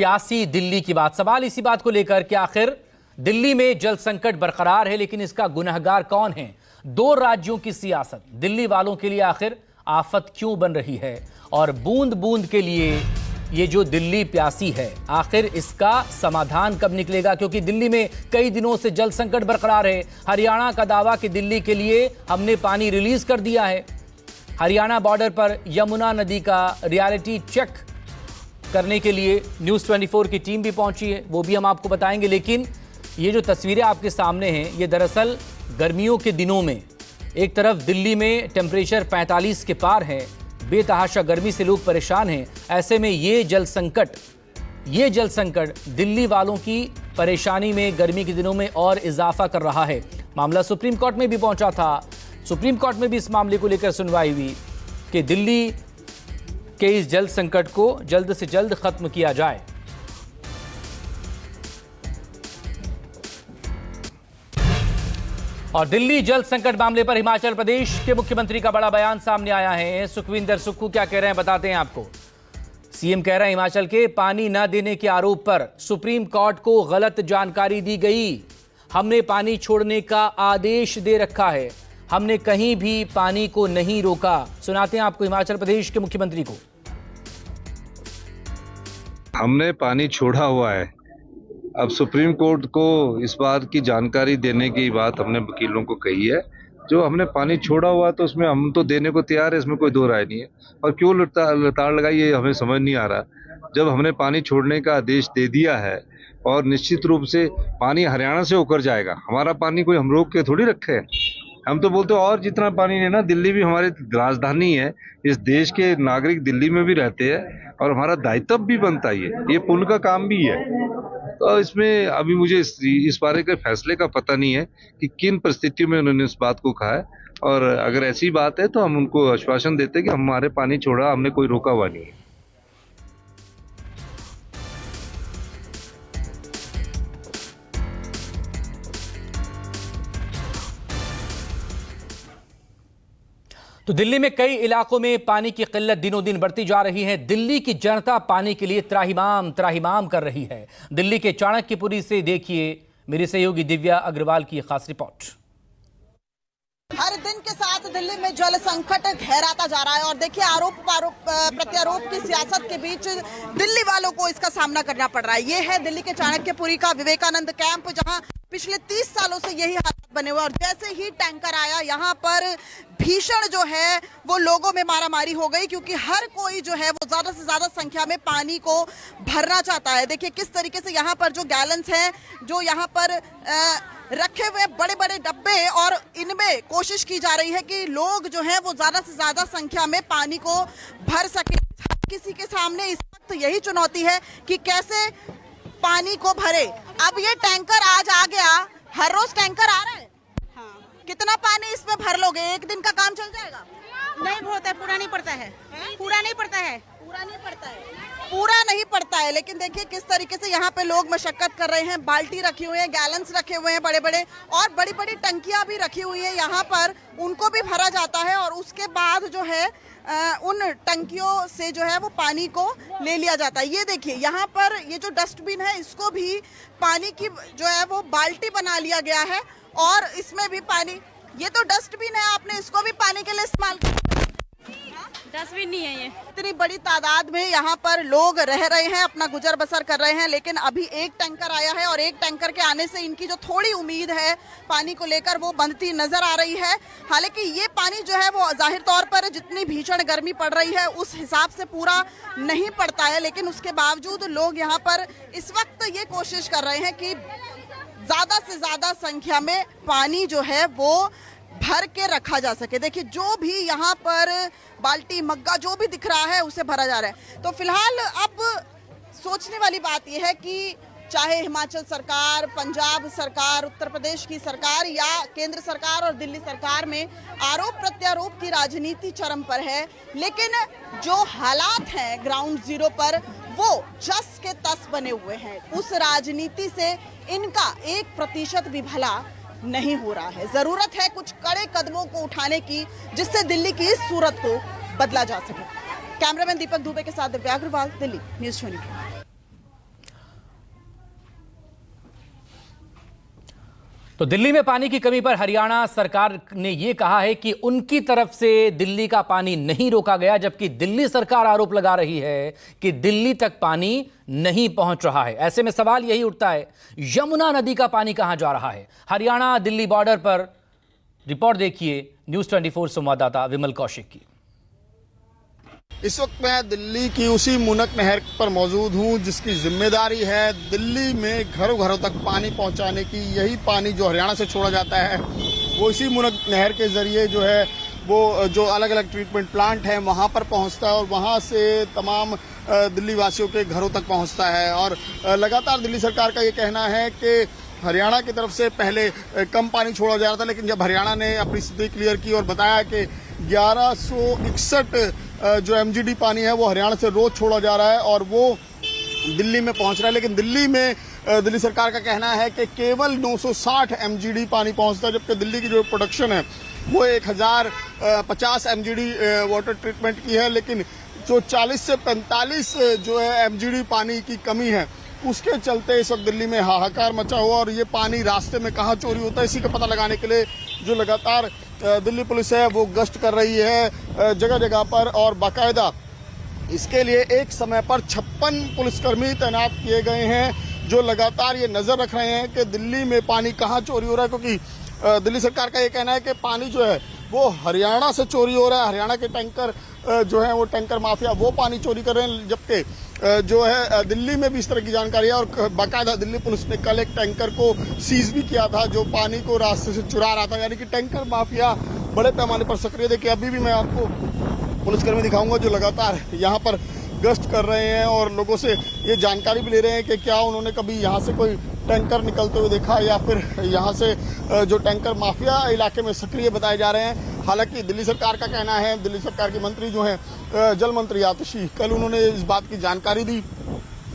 प्यासी दिल्ली की बात। सवाल इसी बात को लेकर कि आखिर दिल्ली में जल संकट बरकरार है, लेकिन इसका गुनहगार कौन है? दो राज्यों की सियासत दिल्ली वालों के लिए आखिर आफत क्यों बन रही है? और बूंद बूंद के लिए ये जो दिल्ली प्यासी है, आखिर इसका समाधान कब निकलेगा? क्योंकि दिल्ली में कई दिनों से जल संकट बरकरार है। हरियाणा का दावा कि दिल्ली के लिए हमने पानी रिलीज कर दिया है। हरियाणा बॉर्डर पर यमुना नदी का रियलिटी चेक करने के लिए न्यूज़ 24 की टीम भी पहुंची है, वो भी हम आपको बताएंगे। लेकिन ये जो तस्वीरें आपके सामने हैं, ये दरअसल गर्मियों के दिनों में एक तरफ दिल्ली में टेम्परेचर 45 के पार है, बेतहाशा गर्मी से लोग परेशान हैं। ऐसे में ये जल संकट दिल्ली वालों की परेशानी में गर्मी के दिनों में और इजाफा कर रहा है। मामला सुप्रीम कोर्ट में भी पहुंचा था। सुप्रीम कोर्ट में भी इस मामले को लेकर सुनवाई हुई कि दिल्ली के इस जल संकट को जल्द से जल्द खत्म किया जाए। और दिल्ली जल संकट मामले पर हिमाचल प्रदेश के मुख्यमंत्री का बड़ा बयान सामने आया है। सुखविंदर सुक्खू क्या कह रहे हैं बताते हैं आपको। सीएम कह रहे हैं हिमाचल के पानी न देने के आरोप पर सुप्रीम कोर्ट को गलत जानकारी दी गई। हमने पानी छोड़ने का आदेश दे रखा है, हमने कहीं भी पानी को नहीं रोका। सुनाते हैं आपको हिमाचल प्रदेश के मुख्यमंत्री को। हमने पानी छोड़ा हुआ है। अब सुप्रीम कोर्ट को इस बात की जानकारी देने की बात हमने वकीलों को कही है। जो हमने पानी छोड़ा हुआ है तो उसमें हम तो देने को तैयार है, इसमें कोई दो राय नहीं है। और क्यों लताड़ लगाई ये हमें समझ नहीं आ रहा। जब हमने पानी छोड़ने का आदेश दे दिया है और निश्चित रूप से पानी हरियाणा से होकर जाएगा, हमारा पानी कोई हम रोक के थोड़ी रखे हैं। हम तो बोलते और जितना पानी लेना, दिल्ली भी हमारी राजधानी है, इस देश के नागरिक दिल्ली में भी रहते हैं और हमारा दायित्व भी बनता है, ये पुण्य का काम भी है। तो इसमें अभी मुझे इस बारे के फैसले का पता नहीं है कि किन परिस्थितियों में उन्होंने इस बात को कहा है। और अगर ऐसी बात है तो हम उनको आश्वासन देते हैं कि हमारे पानी छोड़ा, हमने कोई रोका हुआ नहीं है। तो दिल्ली में कई इलाकों में पानी की किल्लत दिनों दिन बढ़ती जा रही है। दिल्ली की जनता पानी के लिए त्राहिमाम कर रही है। दिल्ली के चाणक्यपुरी से देखिए मेरी सहयोगी दिव्या अग्रवाल की खास रिपोर्ट। हर दिन के साथ दिल्ली में जल संकट गहराता जा रहा है और देखिए आरोप प्रत्यारोप की सियासत के बीच दिल्ली वालों को इसका सामना करना पड़ रहा है। ये है दिल्ली के चाणक्यपुरी का विवेकानंद कैंप, जहां पिछले 30 सालों से यही हालात बने हुए और जैसे ही टैंकर आया यहाँ पर भीषण जो है वो लोगों में मारामारी हो गई, क्योंकि हर कोई जो है वो ज्यादा से ज्यादा संख्या में पानी को भरना चाहता है। देखिए किस तरीके से यहाँ पर जो गैलन्स हैं, जो यहाँ पर रखे हुए बड़े बड़े डब्बे, और इनमें कोशिश की जा रही है कि लोग जो हैं वो ज्यादा से ज्यादा संख्या में पानी को भर सके। किसी के सामने इस वक्त यही चुनौती है कि कैसे पानी को भरे। अब ये टैंकर आज आ गया, हर रोज टैंकर आ रहा है। हाँ। कितना पानी इसमें भर लोगे? एक दिन का काम चल जाएगा? नहीं होता है, पूरा नहीं पड़ता है, पूरा नहीं पड़ता है, पूरा नहीं पड़ता है। लेकिन देखिए किस तरीके से यहाँ पे लोग मशक्कत कर रहे हैं। बाल्टी रखी हुई है, गैलन्स रखे हुए हैं बड़े बड़े, और बड़ी बड़ी टंकियां भी रखी हुई है यहाँ पर, उनको भी भरा जाता है और उसके बाद जो है उन टंकियों से जो है वो पानी को ले लिया जाता है। ये देखिए यहाँ पर ये जो डस्टबिन है, इसको भी पानी की जो है वो बाल्टी बना लिया गया है और इसमें भी पानी, ये तो डस्टबिन है, आपने इसको भी पानी के लिए इस्तेमाल किया। डस्टबिन नहीं है ये। इतनी बड़ी तादाद में यहाँ पर लोग रह रहे हैं, अपना गुजर बसर कर रहे हैं, लेकिन अभी एक टैंकर आया है और एक टैंकर के आने से इनकी जो थोड़ी उम्मीद है पानी को लेकर वो बनती नजर आ रही है। हालांकि ये पानी जो है वो जाहिर तौर पर जितनी भीषण गर्मी पड़ रही है उस हिसाब से पूरा नहीं पड़ता है, लेकिन उसके बावजूद लोग यहाँ पर इस वक्त ये कोशिश कर रहे हैं कि ज्यादा से ज्यादा संख्या में पानी जो है वो भर के रखा जा सके। देखिए जो भी यहाँ पर बाल्टी मग्गा जो भी दिख रहा है उसे भरा जा रहा है। तो फिलहाल अब सोचने वाली बात यह है कि चाहे हिमाचल सरकार, पंजाब सरकार, उत्तर प्रदेश की सरकार या केंद्र सरकार और दिल्ली सरकार में आरोप प्रत्यारोप की राजनीति चरम पर है, लेकिन जो हालात हैं ग्राउंड जीरो पर वो जस के तस बने हुए हैं। उस राजनीति से इनका 1% भी भला नहीं हो रहा है। जरूरत है कुछ कड़े कदमों को उठाने की, जिससे दिल्ली की इस सूरत को बदला जा सके। कैमरामैन दीपक दुबे के साथ दिव्या अग्रवाल, दिल्ली न्यूज़ 24। तो दिल्ली में पानी की कमी पर हरियाणा सरकार ने यह कहा है कि उनकी तरफ से दिल्ली का पानी नहीं रोका गया, जबकि दिल्ली सरकार आरोप लगा रही है कि दिल्ली तक पानी नहीं पहुंच रहा है। ऐसे में सवाल यही उठता है, यमुना नदी का पानी कहां जा रहा है? हरियाणा दिल्ली बॉर्डर पर रिपोर्ट देखिए न्यूज़ 24 संवाददाता विमल कौशिक की। इस वक्त मैं दिल्ली की उसी मुनक नहर पर मौजूद हूं जिसकी जिम्मेदारी है दिल्ली में घरों घरों तक पानी पहुंचाने की। यही पानी जो हरियाणा से छोड़ा जाता है वो इसी मुनक नहर के जरिए जो है वो जो अलग अलग ट्रीटमेंट प्लांट हैं वहां पर पहुंचता है और वहां से तमाम दिल्ली वासियों के घरों तक पहुंचता है। और लगातार दिल्ली सरकार का ये कहना है कि हरियाणा की तरफ से पहले कम पानी छोड़ा जा रहा था, लेकिन जब हरियाणा ने अपनी स्थिति क्लियर की और बताया कि 1161 जो एमजीडी पानी है वो हरियाणा से रोज छोड़ा जा रहा है और वो दिल्ली में पहुंच रहा है, लेकिन दिल्ली में दिल्ली सरकार का कहना है कि केवल 960 एमजीडी पानी पहुंचता है, जबकि दिल्ली की जो प्रोडक्शन है वो 1050 एमजीडी वाटर ट्रीटमेंट की है। लेकिन जो 40 से 45 जो है एमजीडी पानी की कमी है उसके चलते इस वक्त दिल्ली में हाहाकार मचा हुआ और ये पानी रास्ते में कहाँ चोरी होता है इसी का पता लगाने के लिए जो लगातार दिल्ली पुलिस है वो गश्त कर रही है जगह जगह पर। और बाकायदा इसके लिए एक समय पर 56 पुलिसकर्मी तैनात किए गए हैं जो लगातार ये नज़र रख रहे हैं कि दिल्ली में पानी कहाँ चोरी हो रहा है, क्योंकि दिल्ली सरकार का ये कहना है कि पानी जो है वो हरियाणा से चोरी हो रहा है। हरियाणा के टैंकर जो है वो टैंकर माफिया वो पानी चोरी कर रहे हैं, जबकि जो है दिल्ली में भी इस तरह की जानकारी है। और बाकायदा दिल्ली पुलिस ने कल एक टैंकर को सीज भी किया था जो पानी को रास्ते से चुरा रहा था, यानी कि टैंकर माफिया बड़े पैमाने पर सक्रिय। देखिए अभी भी मैं आपको पुलिसकर्मी दिखाऊंगा जो लगातार यहाँ पर गश्त कर रहे हैं और लोगों से ये जानकारी भी ले रहे हैं कि क्या उन्होंने कभी यहाँ से कोई टैंकर निकलते हुए देखा या फिर यहाँ से जो टैंकर माफिया इलाके में सक्रिय बताए जा रहे हैं। हालांकि दिल्ली सरकार का कहना है, दिल्ली सरकार की मंत्री जो हैं जल मंत्री आतिशी, कल उन्होंने इस बात की जानकारी दी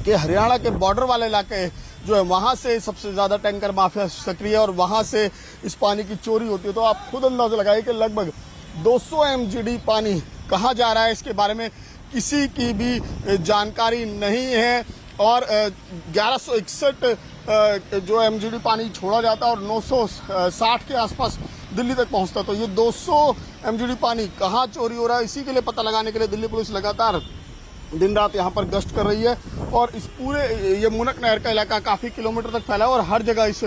कि हरियाणा के बॉर्डर वाले इलाके जो है वहाँ से सबसे ज़्यादा टैंकर माफिया सक्रिय है और वहाँ से इस पानी की चोरी होती है। तो आप खुद अंदाजा लगाइए कि लगभग 200 एमजीडी पानी कहाँ जा रहा है, इसके बारे में किसी की भी जानकारी नहीं है। और 1161 जो एमजीडी पानी छोड़ा जाता है और 960 के आसपास दिल्ली तक पहुंचता है। तो ये 200 एमजीडी पानी कहाँ चोरी हो रहा है इसी के लिए पता लगाने के लिए दिल्ली पुलिस लगातार दिन रात यहाँ पर गश्त कर रही है। और इस पूरे ये मुनक नहर का इलाका काफ़ी किलोमीटर तक फैला है और हर जगह इस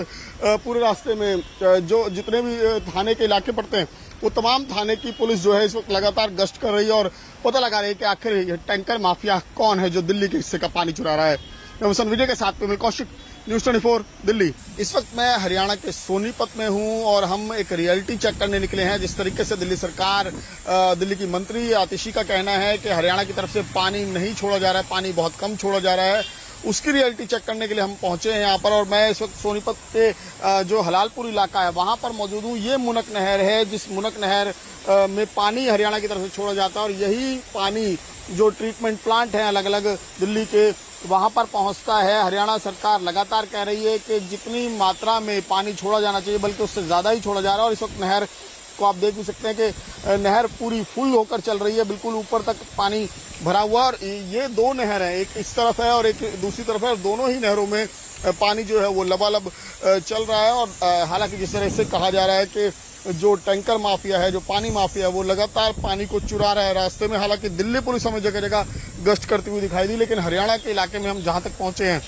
पूरे रास्ते में जो जितने भी थाने के इलाके पड़ते हैं वो तमाम थाने की पुलिस जो है इस वक्त लगातार गश्त कर रही है और पता लगा रही है कि आखिर ये टैंकर माफिया कौन है जो दिल्ली के हिस्से का पानी चुरा रहा है। मैं विजय के साथ विमल कौशिक, न्यूज़ 24 दिल्ली। इस वक्त मैं हरियाणा के सोनीपत में हूं और हम एक रियलिटी चेक करने निकले हैं। जिस तरीके से दिल्ली सरकार दिल्ली की मंत्री आतिशी का कहना है कि हरियाणा की तरफ से पानी नहीं छोड़ा जा रहा है, पानी बहुत कम छोड़ा जा रहा है, उसकी रियलिटी चेक करने के लिए हम पहुंचे हैं यहाँ पर। और मैं इस वक्त सोनीपत के जो हलालपुर इलाका है वहाँ पर मौजूद हूँ। ये मुनक नहर है जिस मुनक नहर में पानी हरियाणा की तरफ से छोड़ा जाता है और यही पानी जो ट्रीटमेंट प्लांट हैं अलग अलग दिल्ली के वहाँ पर पहुँचता है। हरियाणा सरकार लगातार कह रही है कि जितनी मात्रा में पानी छोड़ा जाना चाहिए बल्कि उससे ज़्यादा ही छोड़ा जा रहा है। और इस वक्त नहर को आप देख भी सकते हैं कि नहर पूरी फुल होकर चल रही है, बिल्कुल ऊपर तक पानी भरा हुआ। और ये दो नहर हैं, एक इस तरफ है और एक दूसरी तरफ है और दोनों ही नहरों में पानी जो है वो लबालब चल रहा है। और हालांकि जिस तरह से कहा जा रहा है कि जो टैंकर माफिया है, जो पानी माफिया है, वो लगातार पानी को चुरा रहा है रास्ते में। हालांकि दिल्ली पुलिस हमें जगह जगह गश्त करती हुई दिखाई दी, लेकिन हरियाणा के इलाके में हम जहाँ तक पहुँचे हैं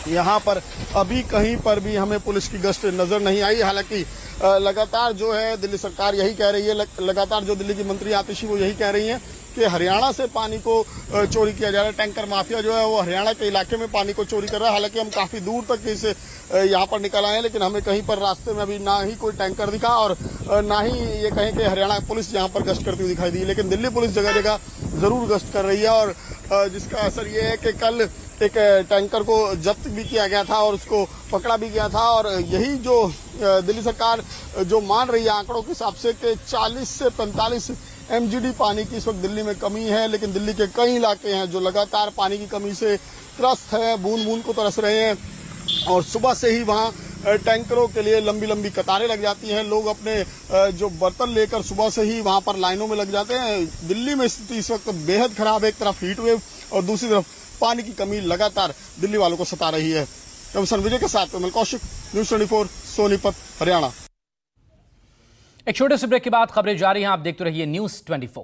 यहाँ पर अभी कहीं पर भी हमें पुलिस की गश्त नज़र नहीं आई। हालांकि लगातार जो है दिल्ली सरकार यही कह रही है, लगातार जो दिल्ली की मंत्री आतिशी वो यही कह रही हैं कि हरियाणा से पानी को चोरी किया जा रहा है। टैंकर माफिया जो है वो हरियाणा के इलाके में पानी को चोरी कर रहा है। हालांकि हम काफ़ी दूर तक इस यहाँ पर निकल आए हैं, लेकिन हमें कहीं पर रास्ते में अभी ना ही कोई टैंकर दिखा और ना ही ये कहें कि हरियाणा पुलिस यहाँ पर गश्त करती हुई दिखाई दी। लेकिन दिल्ली पुलिस जगह जगह ज़रूर गश्त कर रही है और जिसका असर ये है कि कल एक टैंकर को जब्त भी किया गया था और उसको पकड़ा भी गया था। और यही जो दिल्ली सरकार जो मान रही है आंकड़ों के हिसाब से कि 40 से 45 एमजीडी पानी की इस वक्त दिल्ली में कमी है, लेकिन दिल्ली के कई इलाके हैं जो लगातार पानी की कमी से त्रस्त हैं, बूंद बूंद को तरस रहे हैं। और सुबह से ही वहाँ टैंकरों के लिए लंबी लंबी कतारें लग जाती हैं, लोग अपने जो बर्तन लेकर सुबह से ही वहाँ पर लाइनों में लग जाते हैं। दिल्ली में स्थिति इस वक्त बेहद खराब है, एक तरफ हीट वेव और दूसरी तरफ पानी की कमी लगातार दिल्ली वालों को सता रही है। कैमरामैन विजय के साथ विमल कौशिक, न्यूज़ 24 सोनीपत हरियाणा। एक छोटे से ब्रेक के बाद खबरें जारी हैं, आप देखते रहिए न्यूज़ 24।